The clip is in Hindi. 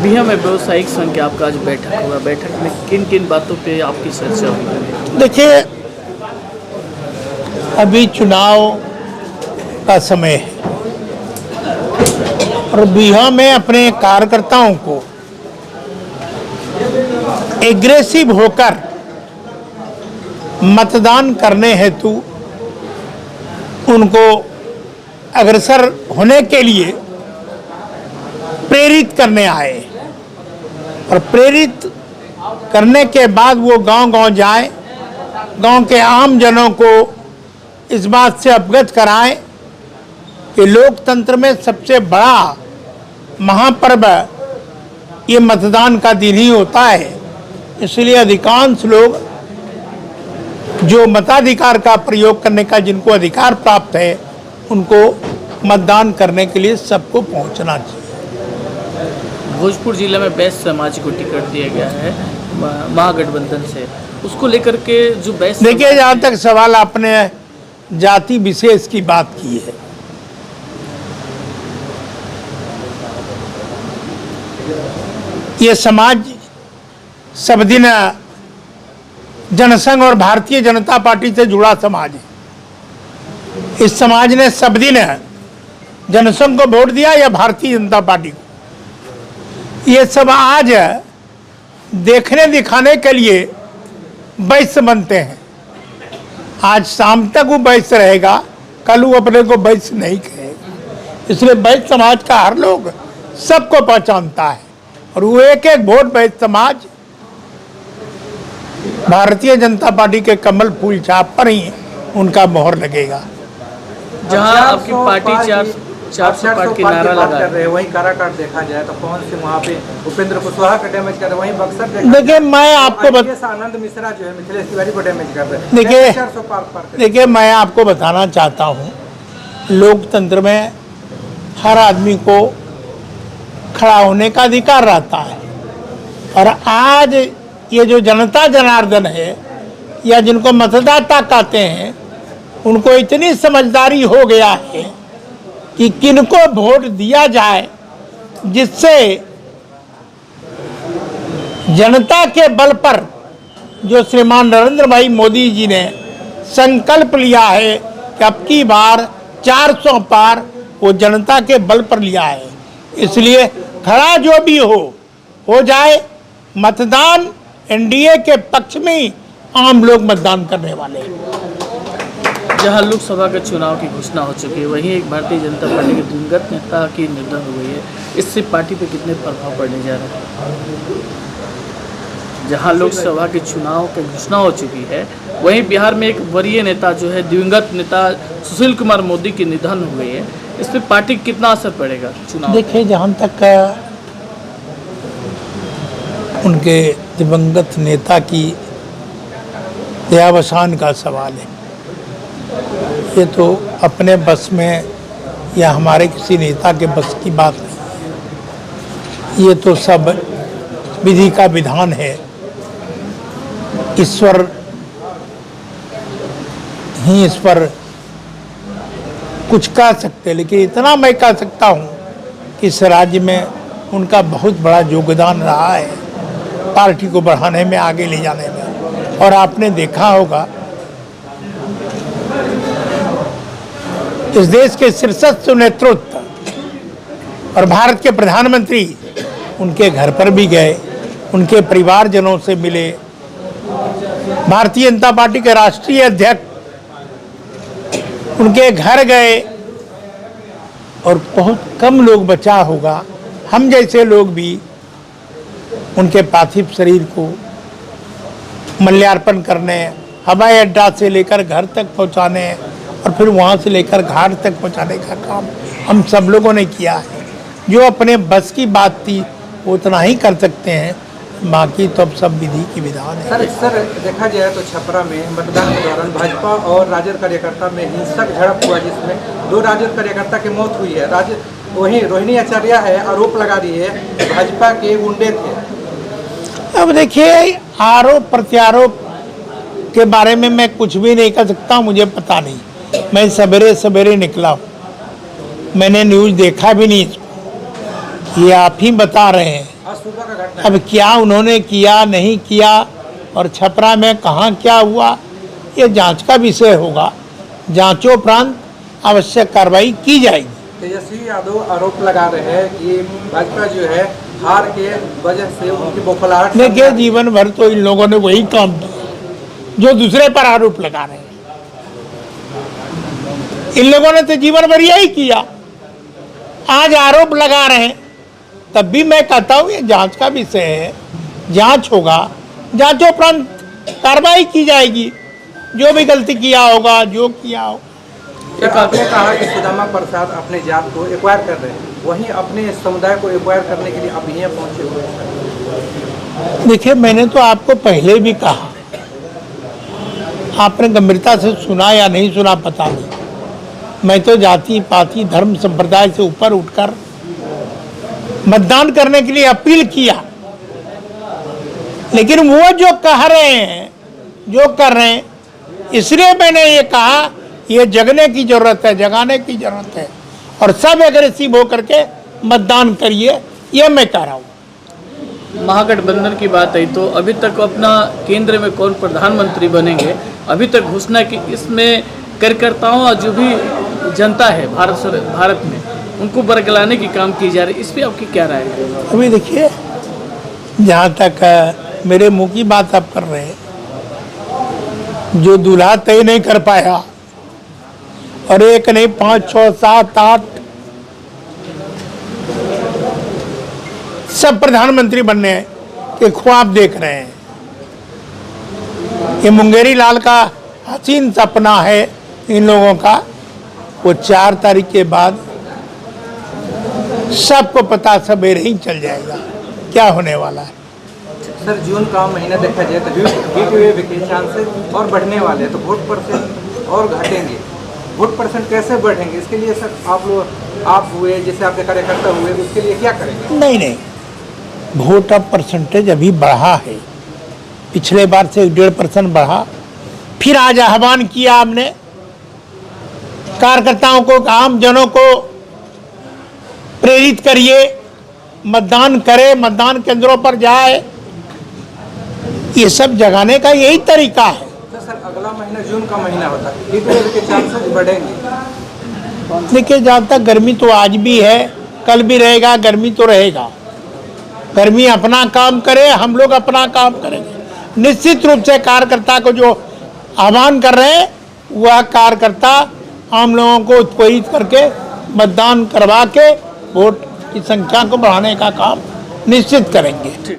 बिहार में व्यवसायिक संघ की आपका आज बैठक हुआ। बैठक में किन किन बातों पे आपकी चर्चा हुई? देखिए, अभी चुनाव का समय है और बिहार में अपने कार्यकर्ताओं को एग्रेसिव होकर मतदान करने हेतु उनको अग्रसर होने के लिए प्रेरित करने आए और प्रेरित करने के बाद वो गांव-गांव जाए, गांव के आम जनों को इस बात से अवगत कराएं कि लोकतंत्र में सबसे बड़ा महापर्व ये मतदान का दिन ही होता है। इसलिए अधिकांश लोग जो मताधिकार का प्रयोग करने का जिनको अधिकार प्राप्त है उनको मतदान करने के लिए सबको पहुंचना चाहिए। भोजपुर जिले में बैस समाज को टिकट दिया गया है महागठबंधन से, उसको लेकर के जो बैस, देखिए, जहाँ तक सवाल आपने जाति विशेष की बात की है, ये समाज सब दिन जनसंघ और भारतीय जनता पार्टी से जुड़ा समाज है। इस समाज ने सब दिन जनसंघ को वोट दिया या भारतीय जनता पार्टी को। ये सब आज देखने दिखाने के लिए वैश्य बनते हैं। आज शाम तक वो वैश्य रहेगा, कल वो अपने को वैश्य नहीं कहेगा। इसलिए वैश्य समाज का हर लोग सबको पहचानता है और वो एक एक वोट वैश्य समाज भारतीय जनता पार्टी के कमल फूल छाप पर ही उनका मोहर लगेगा। जहां आपकी पार्टी 400 की नारा लगा कर रहे हैं, वहीं काराकाट देखा जाए तो कौन से वहाँ पे उपेंद्र कुशवाहा का डैमेज कर रहे हैं, वहीं बक्सर देखिए, मैं आपको आनंद मिश्रा जो है मिथिलेश तिवारी को डैमेज कर रहे हैं। देखिए, मैं आपको बताना चाहता हूँ, लोकतंत्र में हर आदमी को खड़ा होने का अधिकार रहता है और आज ये जो जनता जनार्दन है या जिनको मतदाता कहते हैं उनको इतनी समझदारी हो गया है कि किनको वोट दिया जाए जिससे जनता के बल पर जो श्रीमान नरेंद्र भाई मोदी जी ने संकल्प लिया है कि अब की बार 400 पार वो जनता के बल पर लिया है। इसलिए खड़ा जो भी हो जाए। मतदान एनडीए के पक्ष में आम लोग मतदान करने वाले हैं। जहां लोकसभा के चुनाव की घोषणा हो चुकी है, वहीं एक भारतीय जनता पार्टी के दिवंगत नेता की निधन हो गई है। इससे पार्टी पे कितने प्रभाव पड़ने जा रहा है? जहां लोकसभा के चुनाव की घोषणा हो चुकी है, वहीं बिहार में एक वरीय नेता जो है दिवंगत नेता सुशील कुमार मोदी की निधन हो गई है। इस पर पार्टी कितना असर पड़ेगा चुनाव? देखिए, जहाँ तक उनके दिवंगत नेता की देहावसान का सवाल है, ये तो अपने बस में या हमारे किसी नेता के बस की बात नहीं। ये तो सब विधि का विधान है। ईश्वर ही इस पर कुछ कह सकते, लेकिन इतना मैं कह सकता हूँ कि इस राज्य में उनका बहुत बड़ा योगदान रहा है पार्टी को बढ़ाने में, आगे ले जाने में। और आपने देखा होगा इस देश के शीर्षस्थ नेतृत्व और भारत के प्रधानमंत्री उनके घर पर भी गए, उनके परिवारजनों से मिले। भारतीय जनता पार्टी के राष्ट्रीय अध्यक्ष उनके घर गए और बहुत कम लोग बचा होगा, हम जैसे लोग भी उनके पार्थिव शरीर को मल्यार्पण करने, हवाई अड्डा से लेकर घर तक पहुंचाने और फिर वहां से लेकर घाट तक पहुंचाने का काम हम सब लोगों ने किया है। जो अपने बस की बात थी वो उतना ही कर सकते हैं, बाकी तो अब सब विधि की विधान है। सर देखा जाए तो छपरा में मतदान के दौरान भाजपा और राजद कार्यकर्ता में हिंसक झड़प हुआ, जिसमें 2 राजद कार्यकर्ता की मौत हुई है। वहीं रोहिणी आचार्य है आरोप लगा रही है भाजपा के गुंडे थे। अब देखिए, आरोप प्रत्यारोप के बारे में मैं कुछ भी नहीं कर सकता, मुझे पता नहीं। मैं सवेरे सवेरे निकला हूँ, मैंने न्यूज़ देखा भी नहीं। ये आप ही बता रहे हैं। आज सुबह का घटना अब क्या उन्होंने किया नहीं किया और छपरा में कहाँ क्या हुआ, ये जांच का विषय होगा। जांचोपरांत आवश्यक कार्रवाई की जाएगी। तेजस्वी यादव आरोप लगा रहे हैं कि भाजपा जो है हार के वजह से उनकी बौखलाहट। देखिए, जीवन भर तो इन लोगों ने वही काम किया जो दूसरे पर आरोप लगा रहे हैं। इन लोगों ने तो जीवन भर यही किया, आज आरोप लगा रहे हैं। तब भी मैं कहता हूँ ये जांच का विषय है, जांच होगा, जांचोपरांत कार्रवाई की जाएगी। जो भी गलती किया होगा, जो किया हो। सर, आपने कहा कि सुदामा प्रसाद अपने जात को एक्वायर कर रहे हैं, वहीं अपने समुदाय को एक्वायर करने के लिए अब यहाँ पहुंचे हुए हैं। देखिए, मैंने तो आपको पहले भी कहा, आपने गंभीरता से सुना या नहीं सुना पता नहीं। मैं तो जाति पाति धर्म संप्रदाय से ऊपर उठकर मतदान करने के लिए अपील किया, लेकिन वो जो कह रहे हैं, जो कर रहे हैं, इसलिए मैंने ये कहा ये जगने की जरूरत है, जगाने की जरूरत है और सब एग्रेसिव होकर के मतदान करिए, ये मैं कह रहा हूँ। महागठबंधन की बात आई तो अभी तक अपना केंद्र में कौन प्रधानमंत्री बनेंगे अभी तक घोषणा की, इसमें कार्यकर्ताओं और जो भी जनता है भारत में उनको बरगलाने की काम की जा रही है, इस पर आपकी क्या राय है? अभी देखिए, जहाँ तक मेरे मुंह की बात आप कर रहे हैं, जो दूल्हा तय नहीं कर पाया और एक नहीं 5, 6, 7, 8 सब प्रधानमंत्री बनने के ख्वाब देख रहे हैं। ये मुंगेरी लाल का हसीन सपना है इन लोगों का। वो 4 तारीख के बाद सबको पता सवेरे ही चल जाएगा क्या होने वाला है। सर, जून का महीना देखा जाए तो हीट वेव के चांसेस और बढ़ने वाले हैं, तो वोट परसेंट और घटेंगे। वोट परसेंट कैसे बढ़ेंगे, इसके लिए सर आप हुए, जैसे आपके कार्यकर्ता हुए, उसके लिए क्या करेंगे? नहीं, वोट ऑफ परसेंटेज अभी बढ़ा है, पिछले बार से 1.5% बढ़ा। फिर आज आह्वान किया हमने कार्यकर्ताओं को, आम जनों को प्रेरित करिए, मतदान करे, मतदान केंद्रों पर जाए। ये सब जगाने का यही तरीका है। तो सर, अगला महीना जून का महीना होता है, हीट वेव के चांसेस बढ़ेंगे। देखिए, जहाँ तक गर्मी तो आज भी है, कल भी रहेगा, गर्मी तो रहेगा। गर्मी अपना काम करे, हम लोग अपना काम करेंगे। निश्चित रूप से कार्यकर्ता को जो आह्वान कर रहे हैं, वह कार्यकर्ता आम लोगों को उत्प्रेरित करके मतदान करवा के वोट की संख्या को बढ़ाने का काम निश्चित करेंगे।